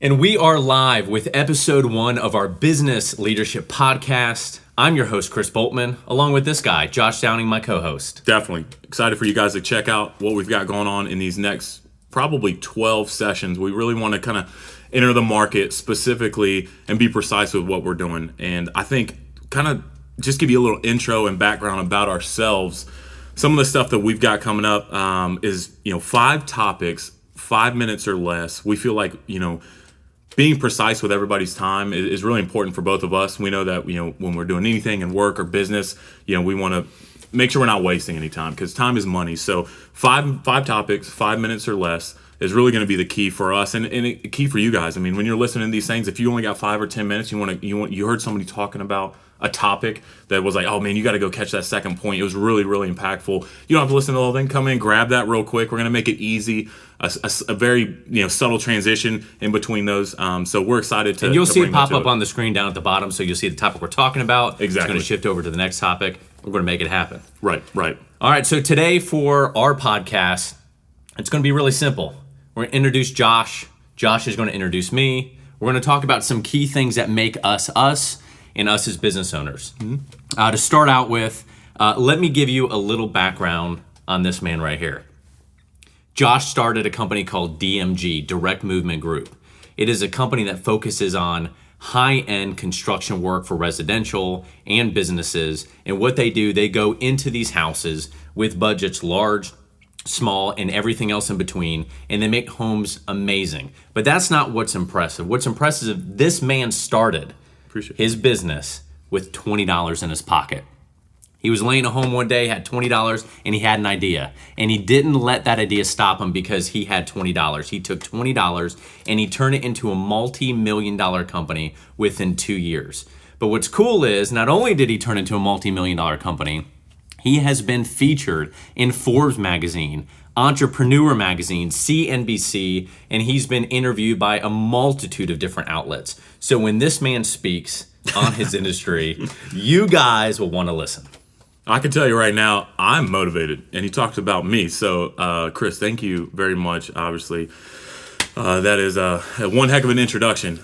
And we are live with episode 1 of our Business Leadership Podcast. I'm your host, Chris Boltman, along with this guy, Josh Downing, my co-host. Definitely. Excited for you guys to check out what we've got going on in these next probably 12 sessions. We really want to kind of enter the market specifically and be precise with what we're doing. And I think kind of just give you a little intro and background about ourselves. Some of the stuff that we've got coming up is, 5 topics, 5 minutes or less. We feel like, being precise with everybody's time is really important for both of us. We know that, when we're doing anything in work or business, we want to make sure we're not wasting any time because time is money. So five topics, 5 minutes or less is really going to be the key for us and key for you guys. I mean, when you're listening to these things, if you only got 5 or 10 minutes, you heard somebody talking about a topic that was like, oh man, you got to go catch that second point. It was really, really impactful. You don't have to listen to the whole thing. Come in, grab that real quick. We're going to make it easy. A very subtle transition in between those. So we're excited to. And you'll see it pop up on the screen down at the bottom. So you'll see the topic we're talking about. Exactly. It's going to shift over to the next topic. We're going to make it happen. Right. All right. So today for our podcast, it's going to be really simple. We're going to introduce Josh. Josh is going to introduce me. We're going to talk about some key things that make us and us as business owners. Mm-hmm. To start out with, let me give you a little background on this man right here. Josh started a company called DMG, Direct Movement Group. It is a company that focuses on high-end construction work for residential and businesses. And what they do, they go into these houses with budgets large, small, and everything else in between, and they make homes amazing. But that's not what's impressive. What's impressive is this man started his business with $20 in his pocket. He was laying at home one day, had $20, and he had an idea. And he didn't let that idea stop him because he had $20. He took $20 and he turned it into a multi-million-dollar company within 2 years. But what's cool is not only did he turn into a multi-million-dollar company, he has been featured in Forbes magazine, Entrepreneur magazine, CNBC, and he's been interviewed by a multitude of different outlets. So when this man speaks on his industry, you guys will want to listen. I can tell you right now, I'm motivated, and he talked about me. So, Chris, thank you very much. Obviously, that is one heck of an introduction.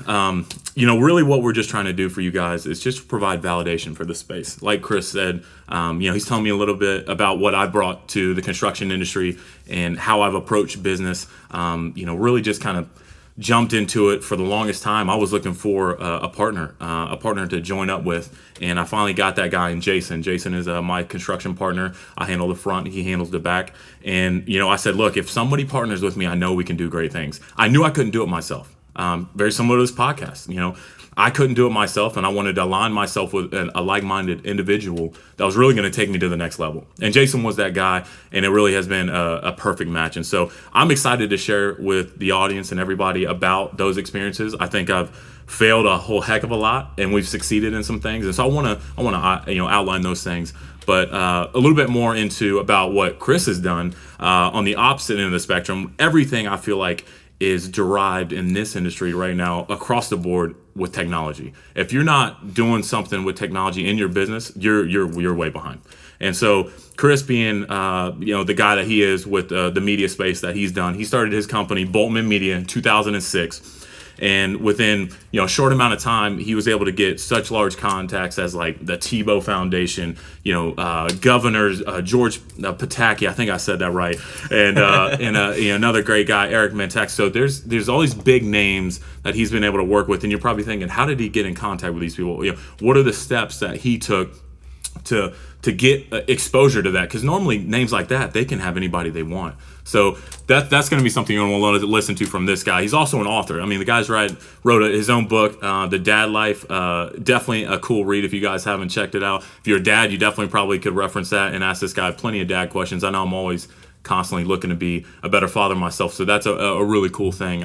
Really what we're just trying to do for you guys is just provide validation for the space. Like Chris said, he's telling me a little bit about what I brought to the construction industry and how I've approached business. Really just kind of jumped into it for the longest time. I was looking for a partner to join up with, and I finally got that guy in Jason. Jason is my construction partner. I handle the front, he handles the back. And, I said, look, if somebody partners with me, I know we can do great things. I knew I couldn't do it myself. Very similar to this podcast, I couldn't do it myself, and I wanted to align myself with a like-minded individual that was really going to take me to the next level. And Jason was that guy, and it really has been a perfect match. And so I'm excited to share with the audience and everybody about those experiences. I think I've failed a whole heck of a lot, and we've succeeded in some things. And so I want to outline those things. But a little bit more about what Chris has done on the opposite end of the spectrum. Everything I feel like is derived in this industry right now across the board with technology. If you're not doing something with technology in your business, you're way behind. And so Chris being the guy that he is with the media space that he's done, he started his company Boltman Media in 2006. And within a short amount of time, he was able to get such large contacts as like the Tebow Foundation, Governor George Pataki, I think I said that right, and another great guy, Eric Mentek. So there's all these big names that he's been able to work with, and you're probably thinking, how did he get in contact with these people? What are the steps that he took to get exposure to that? Because normally names like that, they can have anybody they want. So that's going to be something you're going to want to listen to from this guy. He's also an author. I mean, the guy's wrote his own book, The Dad Life. Definitely a cool read if you guys haven't checked it out. If you're a dad, you definitely probably could reference that and ask this guy plenty of dad questions. I know I'm always constantly looking to be a better father myself, so that's a really cool thing.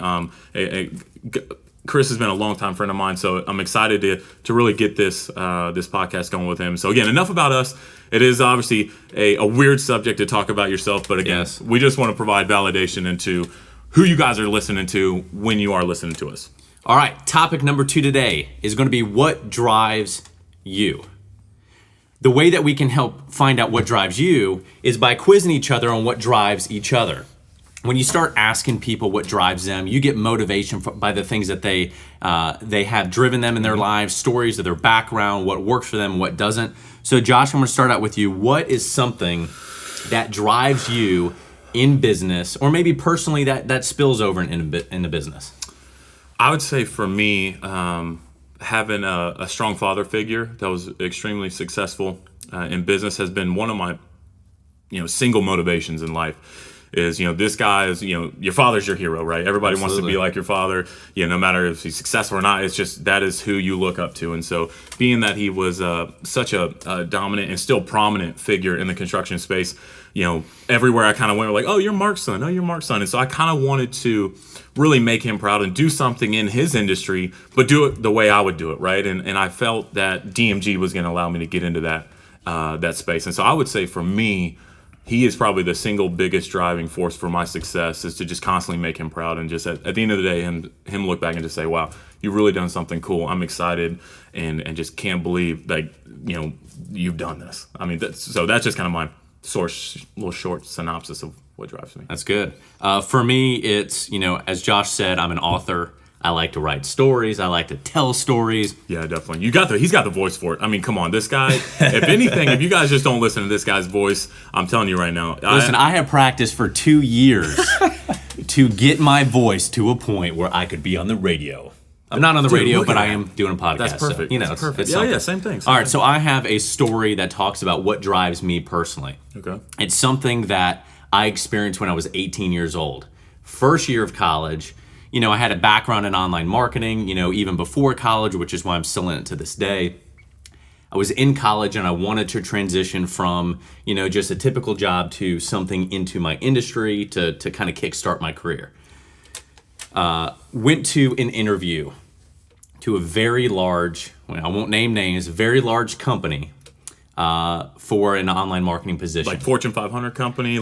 Chris has been a longtime friend of mine, so I'm excited to really get this podcast going with him. So again, enough about us. It is obviously a weird subject to talk about yourself, but again, yes, we just want to provide validation into who you guys are listening to when you are listening to us. All right, topic number 2 today is going to be what drives you. The way that we can help find out what drives you is by quizzing each other on what drives each other. when you start asking people what drives them, you get motivation by the things that they have driven them in their lives, stories of their background, what works for them, what doesn't. So Josh, I'm going to start out with you. What is something that drives you in business, or maybe personally that spills over into business? I would say for me, having a strong father figure that was extremely successful in business has been one of my, single motivations in life. Is, this guy is, your father's your hero, right? Everybody wants to be like your father, no matter if he's successful or not. It's just, that is who you look up to. And so being that he was such a dominant and still prominent figure in the construction space, everywhere I kind of went, like, oh, you're Mark's son. Oh, you're Mark's son. And so I kind of wanted to really make him proud and do something in his industry, but do it the way I would do it, right? And I felt that DMG was going to allow me to get into that space. And so I would say for me, he is probably the single biggest driving force for my success, is to just constantly make him proud, and just at the end of the day, him look back and just say, wow, you've really done something cool. I'm excited and just can't believe that, you've done this. I mean, that's just kind of my little short synopsis of what drives me. That's good. For me, it's, as Josh said, I'm an author. I like to write stories. I like to tell stories. Yeah, definitely. He's got the voice for it. I mean, come on, this guy, if anything, if you guys just don't listen to this guy's voice, I'm telling you right now. Listen, I have practiced for 2 years to get my voice to a point where I could be on the radio. I'm not on the radio, but I am doing a podcast. That's perfect. So, That's perfect. It's Yeah, same thing. All right, so I have a story that talks about what drives me personally. Okay. It's something that I experienced when I was 18 years old. First year of college. I had a background in online marketing, even before college, which is why I'm still in it to this day. I was in college and I wanted to transition from, just a typical job to something into my industry to kind of kickstart my career. Went to an interview to a very large, I won't name names, a very large company for an online marketing position. Like Fortune 500 company,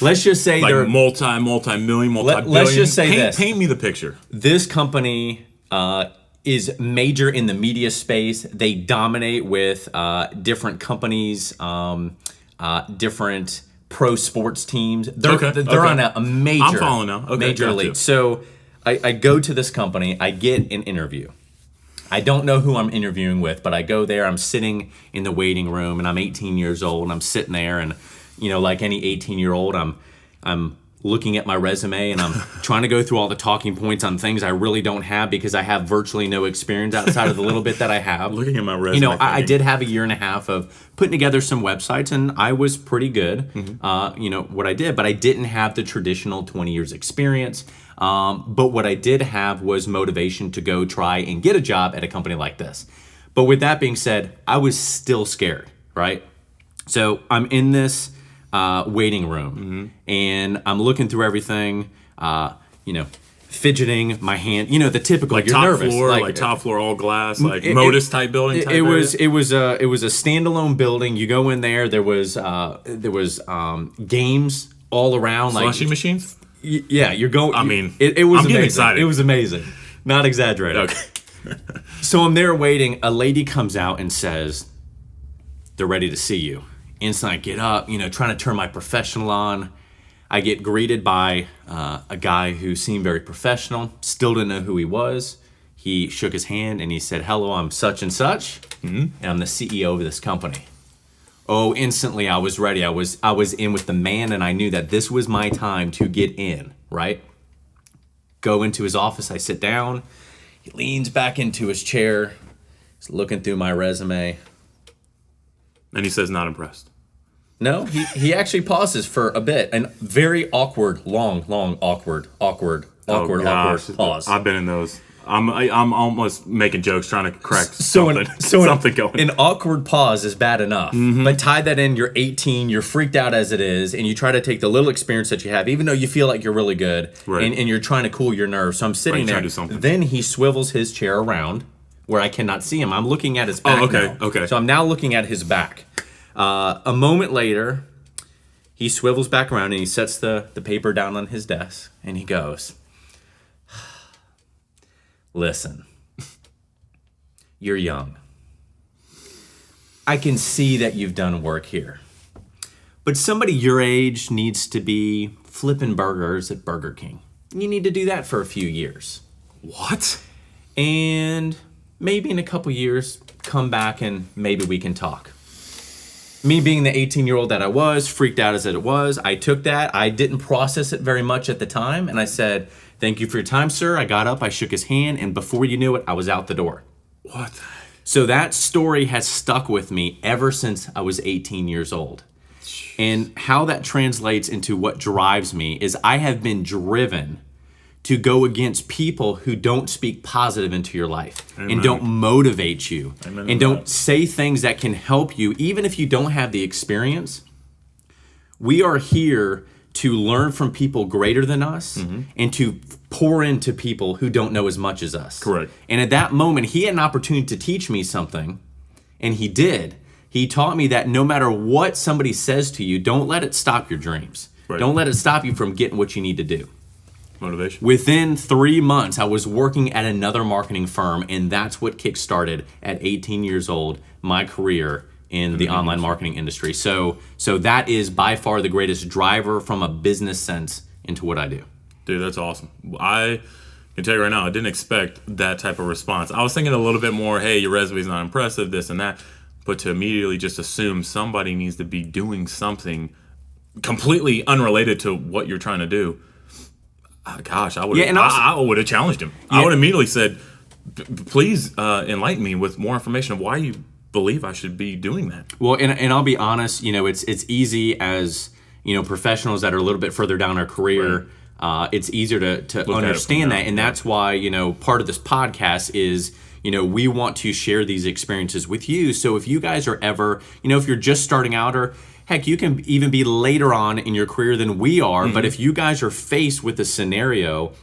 let's just say like they're multi-million, multi-billion. Let's just say this. Paint me the picture. This company is major in the media space. They dominate with different companies, different pro sports teams. They're on a major, I'm following now. Okay, major gotcha. league. So I go to this company. I get an interview. I don't know who I'm interviewing with, but I go there. I'm sitting in the waiting room, and I'm 18 years old, and I'm sitting there, and like any 18-year-old, I'm looking at my resume, and I'm trying to go through all the talking points on things I really don't have because I have virtually no experience outside of the little bit that I have. Looking at my resume, I did have a year and a half of putting together some websites, and I was pretty good. What I did, but I didn't have the traditional 20 years experience. But what I did have was motivation to go try and get a job at a company like this. But with that being said, I was still scared, right? So I'm in this waiting room, and I'm looking through everything, fidgeting my hand, the typical, like you're top nervous. Floor, top floor, all glass, Modus type building. It was a standalone building. You go in there. There was games all around, slushy machines. Yeah, you're going. I mean, it was I'm amazing. getting excited. It was amazing. Not exaggerating. Okay. So I'm there waiting. A lady comes out and says, "They're ready to see you." Instantly, I get up, trying to turn my professional on. I get greeted by a guy who seemed very professional. Still didn't know who he was. He shook his hand and he said, "Hello, I'm such and such, and I'm the CEO of this company." Oh, instantly I was ready. I was in with the man, and I knew that this was my time to get in, right? Go into his office. I sit down. He leans back into his chair. He's looking through my resume. And he says, not impressed. No, he actually pauses for a bit. And very awkward, long, awkward pause. I've been in those. I'm almost making jokes, trying to crack something going. An awkward pause is bad enough, but tie that in. You're 18, you're freaked out as it is, and you try to take the little experience that you have, even though you feel like you're really good, and you're trying to cool your nerves. So I'm sitting there. Then he swivels his chair around where I cannot see him. I'm looking at his back. Okay. So I'm now looking at his back. A moment later, he swivels back around and he sets the paper down on his desk, and he goes, "Listen, you're young. I can see that you've done work here. But somebody your age needs to be flipping burgers at Burger King. You need to do that for a few years. What? And maybe in a couple years, come back and maybe we can talk. Me being the 18-year-old that I was, freaked out as it was, I took that. I didn't process it very much at the time. And I said, thank you for your time, sir. I got up, I shook his hand, and before you knew it, I was out the door. What? So that story has stuck with me ever since I was 18 years old. And how that translates into what drives me is I have been driven to go against people who don't speak positive into your life. Amen. And don't motivate you. Amen. And don't say things that can help you, even if you don't have the experience. We are here to learn from people greater than us and to pour into people who don't know as much as us. Correct. And at that moment, he had an opportunity to teach me something, and he did. He taught me that no matter what somebody says to you, don't let it stop your dreams. Right. Don't let it stop you from getting what you need to do. Motivation. Within 3 months, I was working at another marketing firm, and that's what kickstarted at 18 years old my career in the online marketing industry. So that is by far the greatest driver from a business sense into what I do. Dude, that's awesome. I can tell you right now, I didn't expect that type of response. I was thinking a little bit more, hey, your resume's not impressive, this and that. But to immediately just assume somebody needs to be doing something completely unrelated to what you're trying to do. Gosh, I would have challenged him. Yeah. I would immediately said, please enlighten me with more information of why you believe I should be doing that. Well, and I'll be honest, it's easy as, professionals that are a little bit further down our career, right. It's easier to understand that. And that's why, part of this podcast is, we want to share these experiences with you. So if you guys are ever, if you're just starting out, or heck, you can even be later on in your career than we are. But if you guys are faced with a scenario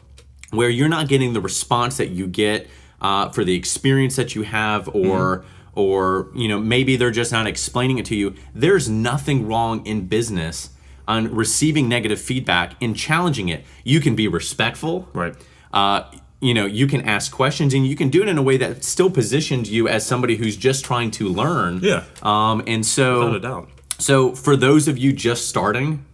where you're not getting the response that you get for the experience that you have, or maybe they're just not explaining it to you, there's nothing wrong in business on receiving negative feedback and challenging it. You can be respectful. Right. You can ask questions, and you can do it in a way that still positions you as somebody who's just trying to learn. Yeah. And so, without a doubt. So for those of you just starting,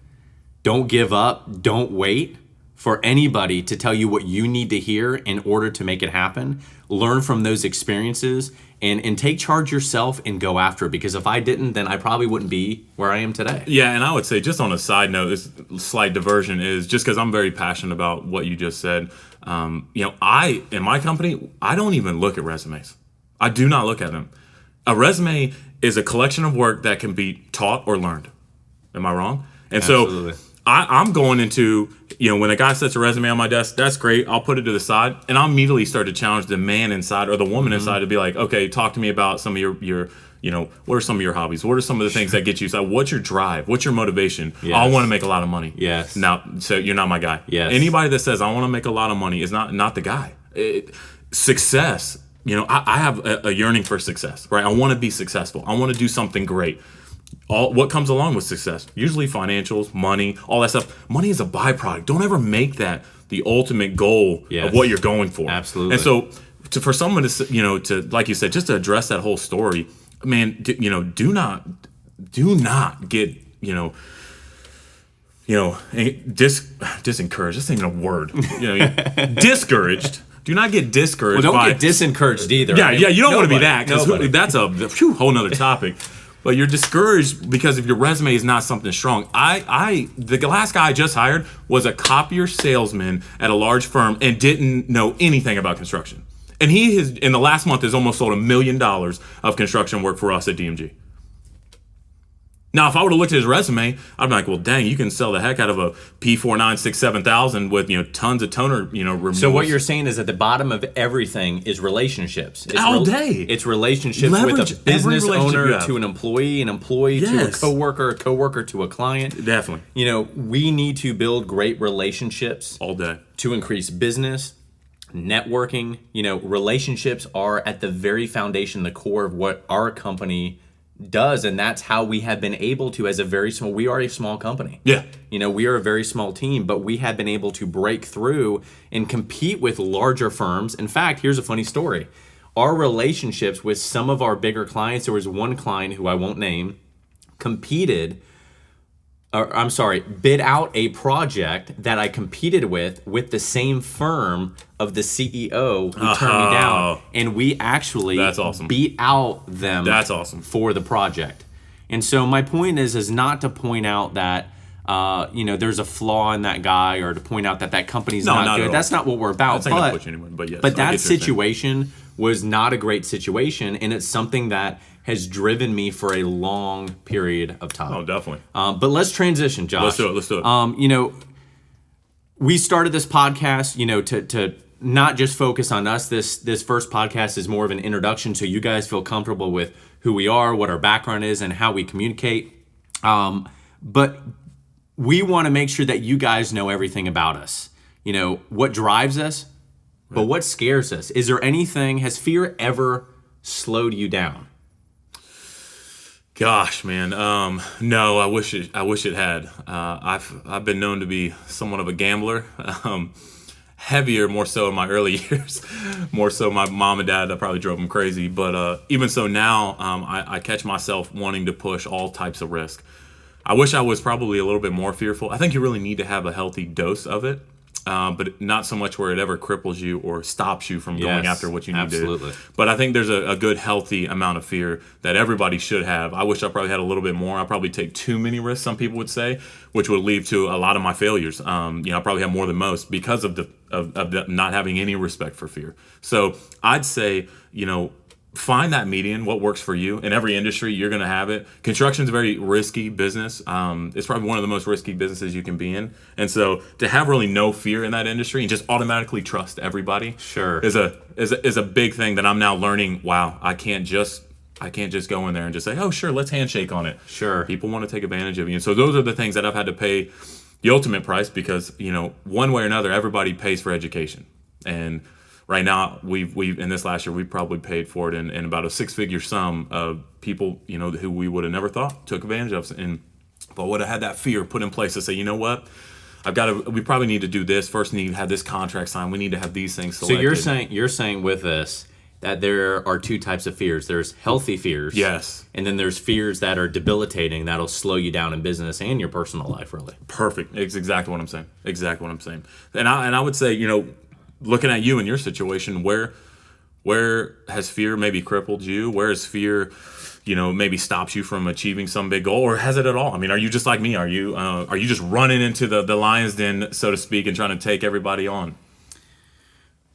don't give up. Don't wait for anybody to tell you what you need to hear in order to make it happen. Learn from those experiences and take charge yourself and go after it. Because if I didn't, then I probably wouldn't be where I am today. Yeah, and I would say, just on a side note, this slight diversion is just because I'm very passionate about what you just said. In my company, I don't even look at resumes. I do not look at them. A resume is a collection of work that can be taught or learned. Am I wrong? And Absolutely. So I'm going into, when a guy sets a resume on my desk, that's great. I'll put it to the side, and I'll immediately start to challenge the man inside or the woman inside to be like, okay, talk to me about some of your what are some of your hobbies? What are some of the things that get you excited? What's your drive? What's your motivation? Yes. I want to make a lot of money. Yes. Now, so you're not my guy. Yes. Anybody that says I want to make a lot of money is not the guy. Success. I have a yearning for success, right? I want to be successful. I want to do something great. What comes along with success? Usually financials, money, all that stuff. Money is a byproduct. Don't ever make that the ultimate goal of what you're going for. Absolutely. And so for someone to like you said, just to address that whole story, man, do not get, disencouraged. That's not even a word. Discouraged. Do not get discouraged. Well, don't get disencouraged either. Yeah, you don't want to be that, because that's a whole nother topic. But you're discouraged because if your resume is not something strong. The last guy I just hired was a copier salesman at a large firm and didn't know anything about construction. And he has, in the last month, has almost sold $1 million of construction work for us at DMG. Now, if I would have looked at his resume, I'd be like, well, dang, you can sell the heck out of a P4967,000 with, tons of toner, removals. So what you're saying is at the bottom of everything is relationships. It's all day. It's relationships with a business owner to an employee to a coworker to a client. Definitely. We need to build great relationships all day to increase business, networking. Relationships are at the very foundation, the core of what our company does, and that's how we have been able to, we are a small company. Yeah. We are a very small team, but we have been able to break through and compete with larger firms. In fact, here's a funny story. Our relationships with some of our bigger clients, there was one client who I won't name, competed bid out a project that I competed with the same firm of the CEO who turned me down, and we actually That's awesome. beat out them. That's awesome. For the project. And so my point is not to point out that there's a flaw in that guy, or to point out that company's not good. That's not what we're about. That's not gonna put you anywhere, but yes, but that situation was not a great situation, and it's something that has driven me for a long period of time. Oh, definitely. But let's transition, Josh. Let's do it. We started this podcast, to not just focus on us. This first podcast is more of an introduction, so you guys feel comfortable with who we are, what our background is, and how we communicate. But we want to make sure that you guys know everything about us. What drives us, but what scares us. Is there anything, has fear ever slowed you down? Gosh, man, no. I wish it had. I've been known to be somewhat of a gambler. Heavier, more so in my early years. More so, my mom and dad, that probably drove them crazy. But even so, now I catch myself wanting to push all types of risk. I wish I was probably a little bit more fearful. I think you really need to have a healthy dose of it, but not so much where it ever cripples you or stops you from going after what you need to do. But I think there's a good, healthy amount of fear that everybody should have. I wish I probably had a little bit more. I probably take too many risks, some people would say, which would lead to a lot of my failures. I probably have more than most because of the not having any respect for fear. So I'd say, find that median, what works for you. In every industry, you're going to have it. Construction is a very risky business. It's probably one of the most risky businesses you can be in. And so to have really no fear in that industry and just automatically trust everybody is a big thing that I'm now learning. Wow, I can't just go in there and just say, oh, sure, let's handshake on it. Sure. People want to take advantage of you. And so those are the things that I've had to pay the ultimate price because, one way or another, everybody pays for education. And right now, we've in this last year, we probably paid for it in about a six-figure sum of people, who we would have never thought took advantage of us. But would have had that fear put in place to say, you know what, we probably need to do this. First, need to have this contract signed. We need to have these things selected. So you're saying with this that there are two types of fears. There's healthy fears. Yes. And then there's fears that are debilitating, that'll slow you down in business and your personal life, really. Perfect. It's exactly what I'm saying. And I would say, looking at you in your situation, where has fear maybe crippled you? Where has fear, maybe stops you from achieving some big goal, or has it at all? I mean, are you just like me? Are you just running into the lion's den, so to speak, and trying to take everybody on?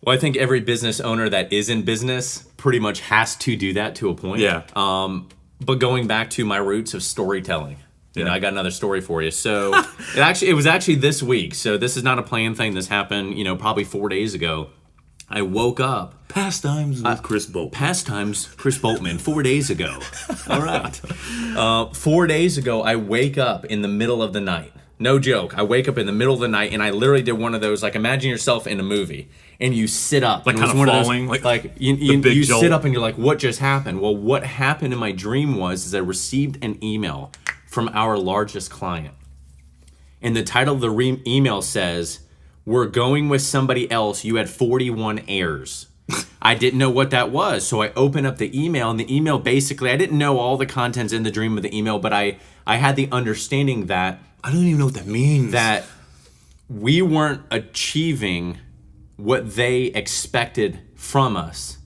Well, I think every business owner that is in business pretty much has to do that to a point. Yeah. But going back to my roots of storytelling, I got another story for you. So it was actually this week. So this is not a planned thing. This happened, probably 4 days ago. I woke up. Pastimes with Chris Boltman, 4 days ago. All right. 4 days ago, I wake up in the middle of the night. No joke. I wake up in the middle of the night, and I literally did one of those, like, imagine yourself in a movie, and you sit up. Like, kind of falling? You sit up, and you're like, what just happened? Well, what happened in my dream is I received an email from our largest client. And the title of the email says, "We're going with somebody else. You had 41 heirs." I didn't know what that was. So I opened up the email, and the email basically, I didn't know all the contents in the dream of the email, but I had the understanding that I don't even know what that means. That we weren't achieving what they expected from us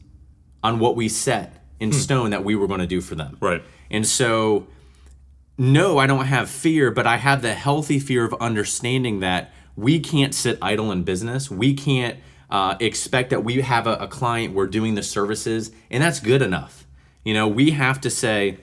on what we set in stone that we were going to do for them. Right. And so, no, I don't have fear, but I have the healthy fear of understanding that we can't sit idle in business. We can't expect that we have a client, we're doing the services, and that's good enough. We have to say,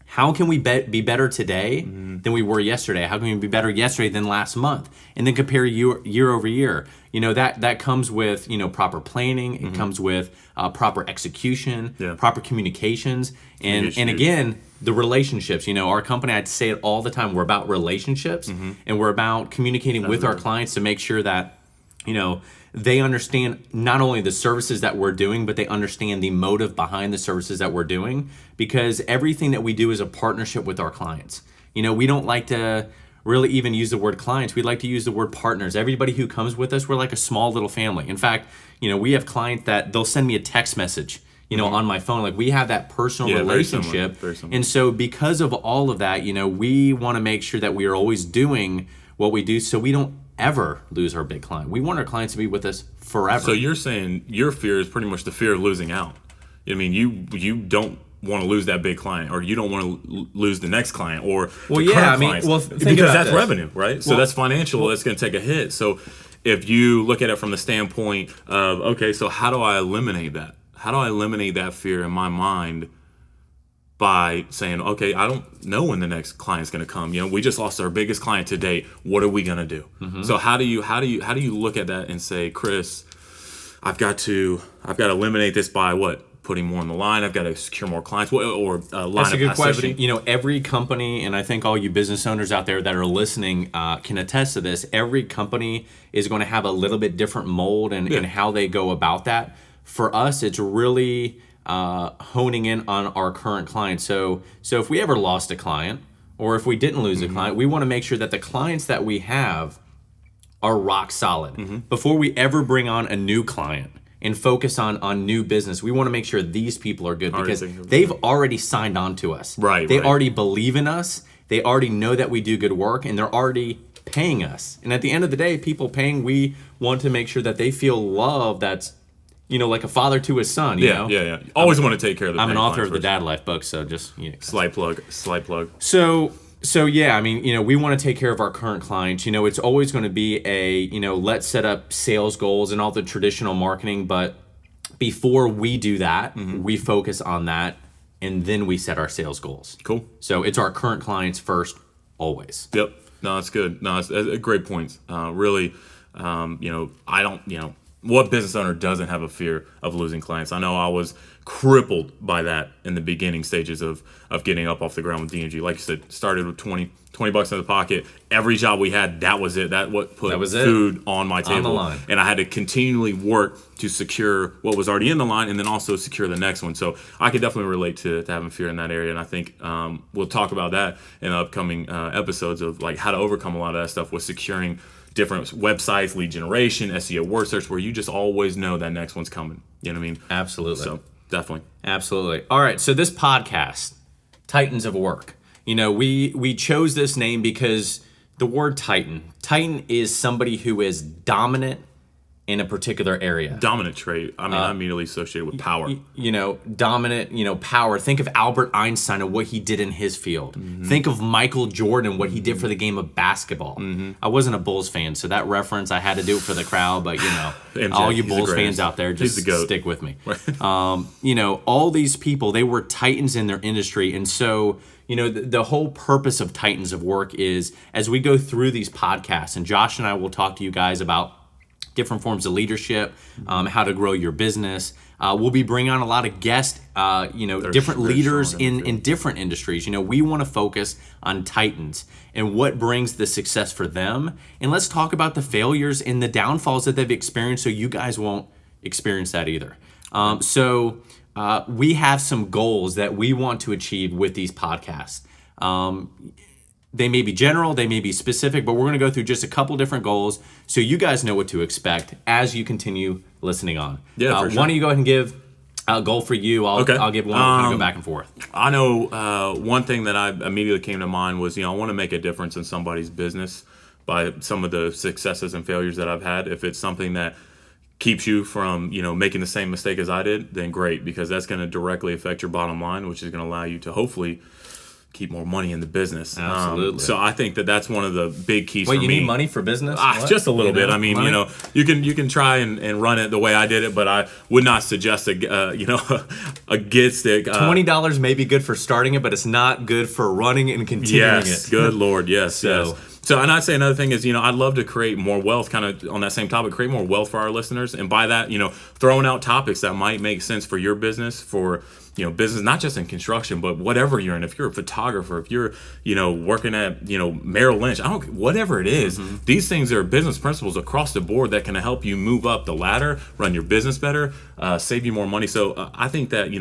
how can we be better today than we were yesterday? How can we be better yesterday than last month? And then compare year over year. That comes with, proper planning. It comes with proper execution, proper communications. And again, the relationships. Our company, I'd say it all the time, we're about relationships. And we're about communicating with our clients to make sure that, they understand not only the services that we're doing, but they understand the motive behind the services that we're doing, because everything that we do is a partnership with our clients. We don't like to really even use the word clients. We like to use the word partners. Everybody who comes with us, we're like a small little family. In fact, we have clients that they'll send me a text message, on my phone. Like, we have that personal very similar, relationship. very similar. And so because of all of that, we want to make sure that we are always doing what we do so we don't ever lose our big client. We want our clients to be with us forever. So you're saying your fear is pretty much the fear of losing out. I mean, you don't want to lose that big client, or you don't want to lose the next client, or Well, the yeah, current I mean, clients, well, think because about that's this. revenue, right? So that's financial. That's going to take a hit. So if you look at it from the standpoint of, okay, so how do I eliminate that? How do I eliminate that fear in my mind by saying, okay, I don't know when the next client's going to come. We just lost our biggest client to date. What are we going to do? So how do you look at that and say, Chris, I've got to eliminate this by what? Putting more on the line. I've got to secure more clients, or line That's a of good passivity. question. Every company, and I think all you business owners out there that are listening can attest to this. Every company is going to have a little bit different mold and how they go about that. For us, it's really honing in on our current clients. So if we ever lost a client, or if we didn't lose a client, we want to make sure that the clients that we have are rock solid. Before we ever bring on a new client and focus on new business, we want to make sure these people are good, because they've already signed on to us. Right. They already believe in us. They already know that we do good work, and they're already paying us. And at the end of the day, people paying, we want to make sure that they feel love that's, like a father to his son. Yeah. Always want to take care of the I'm an paying author of clients the first. Dad Life book, so just Slight plug. So yeah, I mean, we want to take care of our current clients. It's always going to be let's set up sales goals and all the traditional marketing, but before we do that, we focus on that, and then we set our sales goals. Cool. So it's our current clients first, always. Yep. No, that's good. No, it's a great point. Really, I don't, what business owner doesn't have a fear of losing clients? I know I was crippled by that in the beginning stages of getting up off the ground with D&G. Like you said, started with 20 bucks in the pocket. Every job we had, that was it. That what put food on my table. On the line. And I had to continually work to secure what was already in the line, and then also secure the next one. So I could definitely relate to having fear in that area. And I think we'll talk about that in upcoming episodes of like how to overcome a lot of that stuff with securing different websites, lead generation, SEO, word search, where you just always know that next one's coming. You know what I mean? Absolutely. So definitely. Absolutely. All right. So this podcast, Titans of Work, we chose this name because the word Titan is somebody who is dominant in a particular area. Dominant trait. I mean, I immediately associate with power. Dominant, power. Think of Albert Einstein and what he did in his field. Think of Michael Jordan, what he did for the game of basketball. I wasn't a Bulls fan, so that reference, I had to do it for the crowd, but MJ, all you he's the Bulls greatest. fans out there, just He's the GOAT. stick with me. All these people, they were titans in their industry, and so the whole purpose of Titans of Work is, as we go through these podcasts, and Josh and I will talk to you guys about different forms of leadership, how to grow your business. We'll be bringing on a lot of guests, different very leaders strong in the in different industries. We want to focus on Titans and what brings the success for them. And let's talk about the failures and the downfalls that they've experienced, so you guys won't experience that either. We have some goals that we want to achieve with these podcasts. They may be general, they may be specific, but we're going to go through just a couple different goals so you guys know what to expect as you continue listening on. Yeah, for sure. Why don't you go ahead and give a goal for you? I'll give one. We're going to go back and forth. I know one thing that I immediately came to mind was, I want to make a difference in somebody's business by some of the successes and failures that I've had. If it's something that keeps you from, making the same mistake as I did, then great, because that's going to directly affect your bottom line, which is going to allow you to hopefully keep more money in the business. Absolutely. So I think that that's one of the big keys for Wait, me. you need money for business? Just a little bit. I mean, money? you can try and run it the way I did it, but I would not suggest a get stick. $20 may be good for starting it, but it's not good for running and continuing Yes, it. good Lord, yes, So- yes. So, and I'd say another thing is, I'd love to create more wealth, kind of on that same topic, create more wealth for our listeners. And by that, throwing out topics that might make sense for your business, for, business, not just in construction, but whatever you're in. If you're a photographer, if you're, working at, Merrill Lynch, whatever it is, these things are business principles across the board that can help you move up the ladder, run your business better, save you more money. So I think that,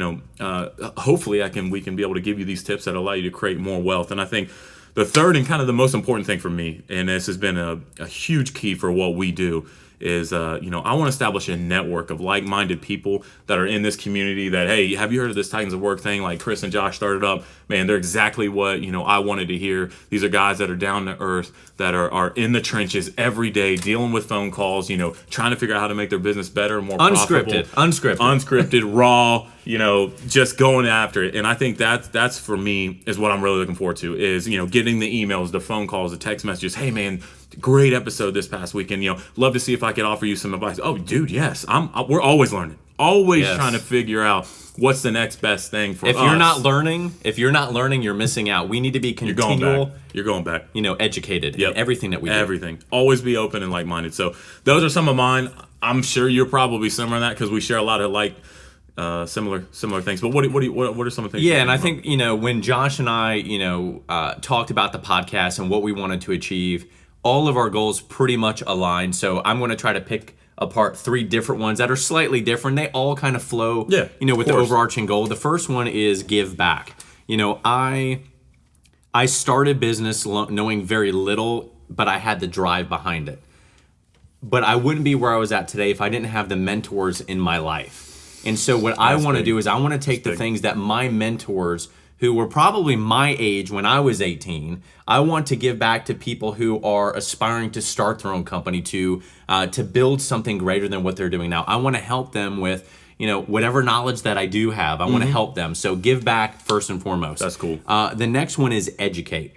hopefully we can be able to give you these tips that allow you to create more wealth. And I think the third and kind of the most important thing for me, and this has been a huge key for what we do, is, I want to establish a network of like-minded people that are in this community that, hey, have you heard of this Titans of Work thing? Like Chris and Josh started up. Man, they're exactly what, I wanted to hear. These are guys that are down to earth, that are in the trenches every day, dealing with phone calls, trying to figure out how to make their business better, more profitable. Unscripted, raw, just going after it. And I think that's for me is what I'm really looking forward to is, getting the emails, the phone calls, the text messages. Hey man, great episode this past weekend. Love to see if I could offer you some advice. Oh dude, yes. We're always learning. Always trying to figure out what's the next best thing for us. If you're not learning, you're missing out. We need to be continual. You're going back. Educated in everything that we do. Everything. Always be open and like-minded. So those are some of mine. I'm sure you're probably similar to that because we share a lot of similar things. But what are some of the things? Yeah, and I think when Josh and I talked about the podcast and what we wanted to achieve, all of our goals pretty much align. So I'm going to try to pick apart 3 different ones that are slightly different. They all kind of flow, with the overarching goal. The first one is give back. I started business knowing very little, but I had the drive behind it. But I wouldn't be where I was at today if I didn't have the mentors in my life. And so what I want to do is I want to take the things that my mentors, who were probably my age when I was 18, I want to give back to people who are aspiring to start their own company, to build something greater than what they're doing now. I want to help them with, whatever knowledge that I do have. I want to help them. So give back first and foremost. That's cool. The next one is educate.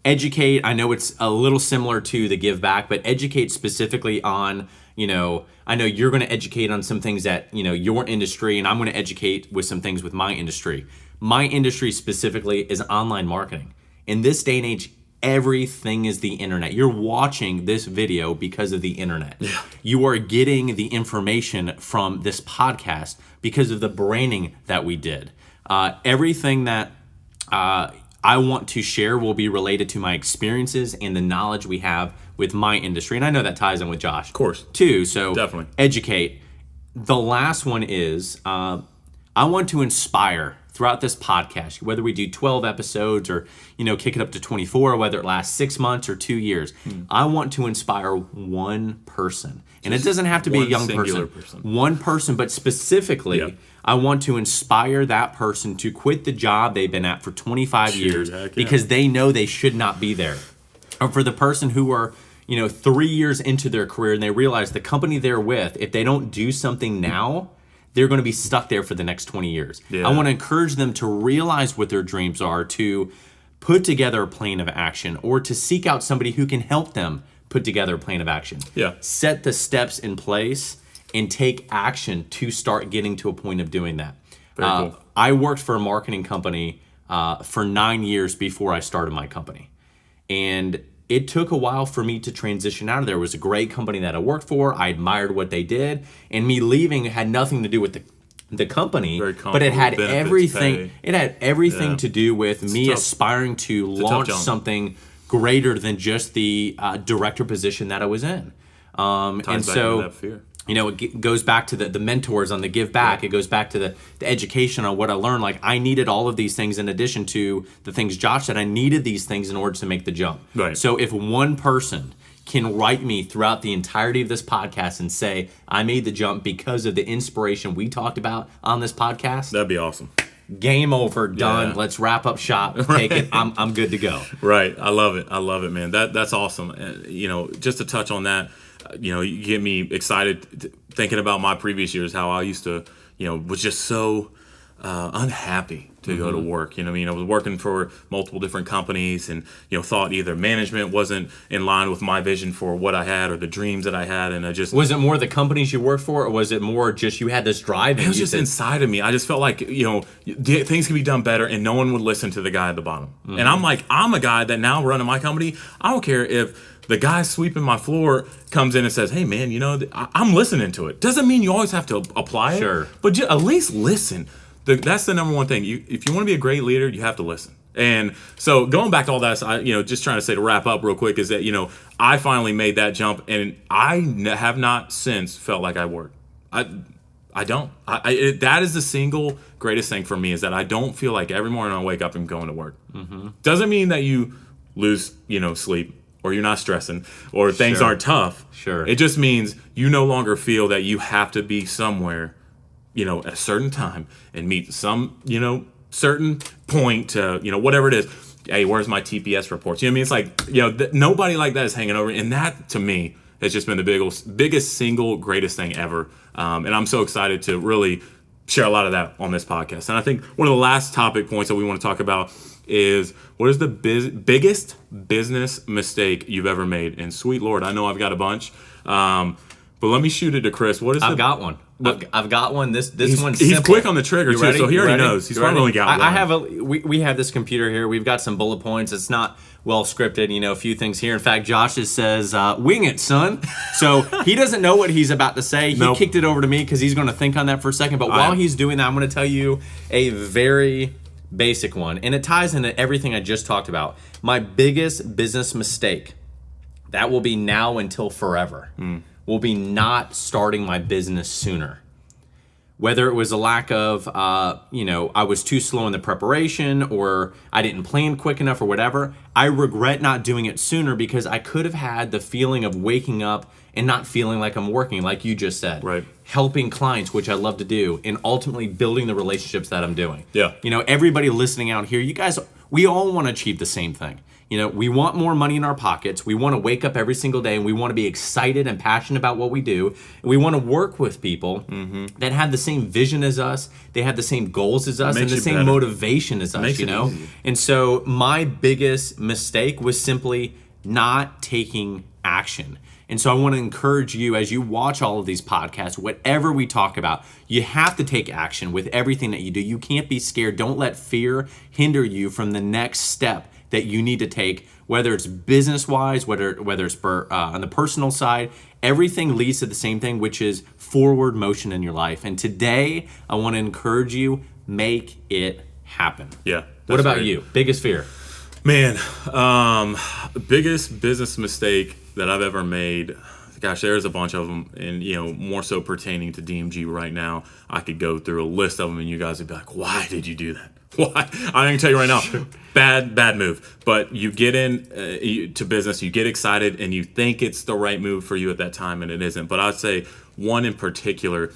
Educate, I know it's a little similar to the give back, but educate specifically on, I know you're going to educate on some things that, your industry, and I'm going to educate with some things with my industry. My industry specifically is online marketing. In this day and age, everything is the internet. You're watching this video because of the internet. Yeah. You are getting the information from this podcast because of the branding that we did. Everything that I want to share will be related to my experiences and the knowledge we have with my industry. And I know that ties in with Josh. Of course. Too. So definitely educate. The last one is I want to inspire throughout this podcast, whether we do 12 episodes or, kick it up to 24, whether it lasts 6 months or 2 years. I want to inspire one person. And it doesn't have to be a young person. One person, but specifically, I want to inspire that person to quit the job they've been at for 25 years because they know they should not be there. Or for the person who are, 3 years into their career and they realize the company they're with, if they don't do something now, they're going to be stuck there for the next 20 years. Yeah. I want to encourage them to realize what their dreams are, to put together a plan of action, or to seek out somebody who can help them put together a plan of action. Yeah. Set the steps in place and take action to start getting to a point of doing that. Very cool. I worked for a marketing company for 9 years before I started my company. And it took a while for me to transition out of there. It was a great company that I worked for. I admired what they did. And me leaving had nothing to do with the company, but it had everything. Pay. It had everything to do with me aspiring to launch something greater than just the director position that I was in. And so, that fear. It goes back to the mentors on the give back. It goes back to the education on what I learned. Like, I needed all of these things in addition to the things Josh said. I needed these things in order to make the jump. Right. So if one person can write me throughout the entirety of this podcast and say, I made the jump because of the inspiration we talked about on this podcast, that'd be awesome. Game over, done. Yeah. Let's wrap up shop. Take it. I'm good to go. Right. I love it, man. That's awesome. Just to touch on that, you get me excited thinking about my previous years, how I used to, was just so unhappy to go to work. I was working for multiple different companies and, thought either management wasn't in line with my vision for what I had or the dreams that I had. And I just... Was it more the companies you worked for, or was it more just you had this drive? It was just inside of me. I just felt like, things could be done better and no one would listen to the guy at the bottom. Mm-hmm. And I'm like, I'm a guy that now running my company, I don't care if the guy sweeping my floor comes in and says, hey, man, I'm listening to it. Doesn't mean you always have to apply it. Sure. But at least listen. That's the number one thing. If you want to be a great leader, you have to listen. And so going back to all that, just trying to say to wrap up real quick is that, I finally made that jump and I have not since felt like I worked. I don't. That is the single greatest thing for me is that I don't feel like every morning I wake up and going to work. Mm-hmm. Doesn't mean that you lose, sleep or you're not stressing, or things Sure. aren't tough. Sure. It just means you no longer feel that you have to be somewhere, at a certain time and meet some, certain point to, whatever it is. Hey, where's my TPS reports? You know what I mean? It's like, nobody like that is hanging over. And that, to me, has just been the biggest single greatest thing ever. And I'm so excited to really share a lot of that on this podcast. And I think one of the last topic points that we want to talk about is, what is the biggest business mistake you've ever made? And sweet Lord, I know I've got a bunch. But let me shoot it to Chris. I've got one. I've got one. This one's he's simple. quick on the trigger, too, so he already knows. He's probably only got one. I have we have this computer here. We've got some bullet points. It's not well scripted, a few things here. In fact, Josh just says, wing it, son. So he doesn't know what he's about to say. He kicked it over to me because he's going to think on that for a second. But while he's doing that, I'm going to tell you a very basic one. And it ties into everything I just talked about. My biggest business mistake, that will be now until forever, will be not starting my business sooner. Whether it was a lack of, I was too slow in the preparation, or I didn't plan quick enough, or whatever, I regret not doing it sooner, because I could have had the feeling of waking up and not feeling like I'm working, like you just said. Right. Helping clients, which I love to do, and ultimately building the relationships that I'm doing. Yeah. Everybody listening out here, you guys, we all want to achieve the same thing. We want more money in our pockets. We want to wake up every single day and we want to be excited and passionate about what we do. And we want to work with people that have the same vision as us. They have the same goals as us and the same motivation as us, Easy. And so my biggest mistake was simply not taking action. And so I want to encourage you, as you watch all of these podcasts, whatever we talk about, you have to take action with everything that you do. You can't be scared. Don't let fear hinder you from the next step that you need to take, whether it's business-wise, whether it's on the personal side. Everything leads to the same thing, which is forward motion in your life. And today, I want to encourage you, make it happen. Yeah. What about you? Biggest fear? Man, biggest business mistake that I've ever made. Gosh, there's a bunch of them, and more so pertaining to DMG right now. I could go through a list of them, and you guys would be like, "Why did you do that? Why?" I can tell you right now, bad move. But you get in to business, you get excited, and you think it's the right move for you at that time, and it isn't. But I'd say one in particular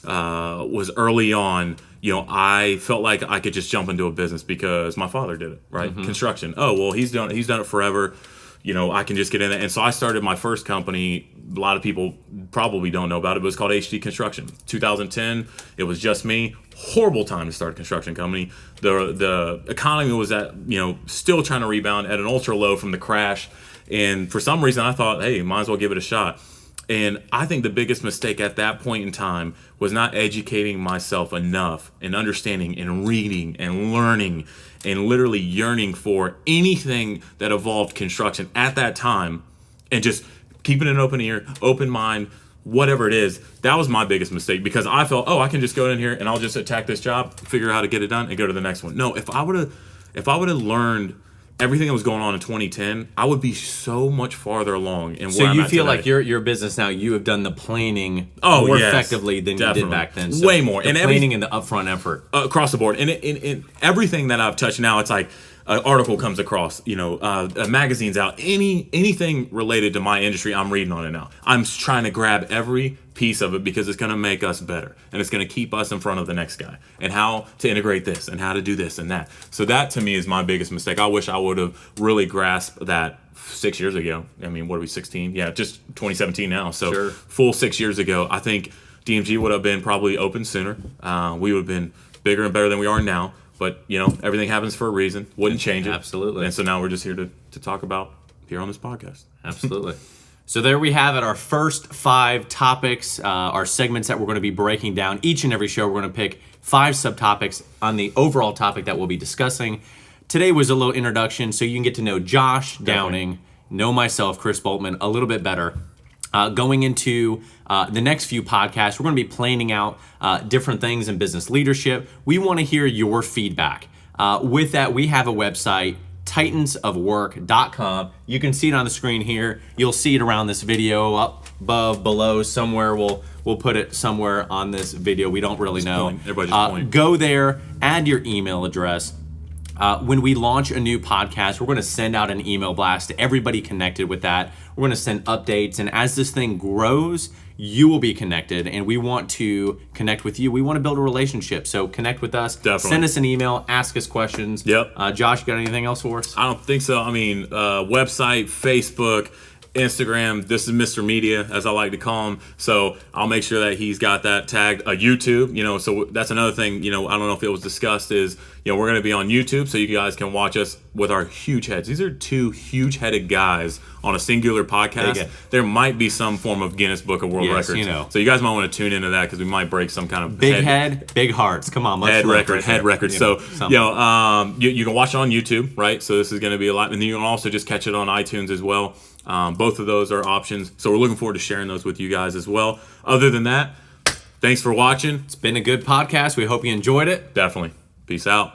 was early on. I felt like I could just jump into a business because my father did it, right? Construction. Oh, well, he's done it forever. I can just get in it. And so I started my first company. A lot of people probably don't know about it, but it's called HD Construction. 2010, it was just me. Horrible time to start a construction company. The economy was still trying to rebound at an ultra low from the crash. And for some reason, I thought, hey, might as well give it a shot. And I think the biggest mistake at that point in time was not educating myself enough and understanding and reading and learning and literally yearning for anything that involved construction at that time, and just keeping an open ear, open mind, whatever it is. That was my biggest mistake, because I felt, I can just go in here and I'll just attack this job, figure out how to get it done, and go to the next one. No, if I would have learned everything that was going on in 2010, I would be so much farther along. And so you feel like your business now, you have done the planning more effectively than you did back then. So way more. The planning and the upfront effort across the board. And everything that I've touched now, it's like an article comes across, a magazine's out, anything related to my industry, I'm reading on it now. I'm trying to grab every piece of it, because it's going to make us better, and it's going to keep us in front of the next guy, and how to integrate this and how to do this and that. So that, to me, is my biggest mistake. I wish I would have really grasped that 6 years ago. I mean, what are we, 16? Yeah, just 2017 now. So full 6 years ago, I think DMG would have been probably open sooner. We would have been bigger and better than we are now. But, everything happens for a reason. Wouldn't change it. Absolutely. And so now we're just here to talk about here on this podcast. Absolutely. So there we have it, our first 5 topics, our segments that we're going to be breaking down. Each and every show, we're going to pick 5 subtopics on the overall topic that we'll be discussing. Today was a little introduction, so you can get to know Josh Downing, know myself, Chris Boltman, a little bit better. Going into the next few podcasts, we're going to be planning out different things in business leadership. We want to hear your feedback. With that, we have a website, titansofwork.com. You can see it on the screen here. You'll see it around this video, up, above, below, somewhere. We'll put it somewhere on this video. We don't really know. Everybody just point. Go there, add your email address. When we launch a new podcast, we're going to send out an email blast to everybody connected with that. We're going to send updates. And as this thing grows, you will be connected. And we want to connect with you. We want to build a relationship. So connect with us. Definitely. Send us an email. Ask us questions. Yep. Josh, you got anything else for us? I don't think so. I mean, website, Facebook, Instagram. This is Mr. Media, as I like to call him. So I'll make sure that he's got that tagged. YouTube, so that's another thing, I don't know if it was discussed is, we're going to be on YouTube so you guys can watch us with our huge heads. These are two huge-headed guys on a singular podcast. There might be some form of Guinness Book of World Records. So you guys might want to tune into that because we might break some kind of big head, big hearts. Come on, head record. So, you can watch it on YouTube, right? So this is going to be a lot. And then you can also just catch it on iTunes as well. Both of those are options. So we're looking forward to sharing those with you guys as well. Other than that, thanks for watching. It's been a good podcast. We hope you enjoyed it. Definitely. Peace out.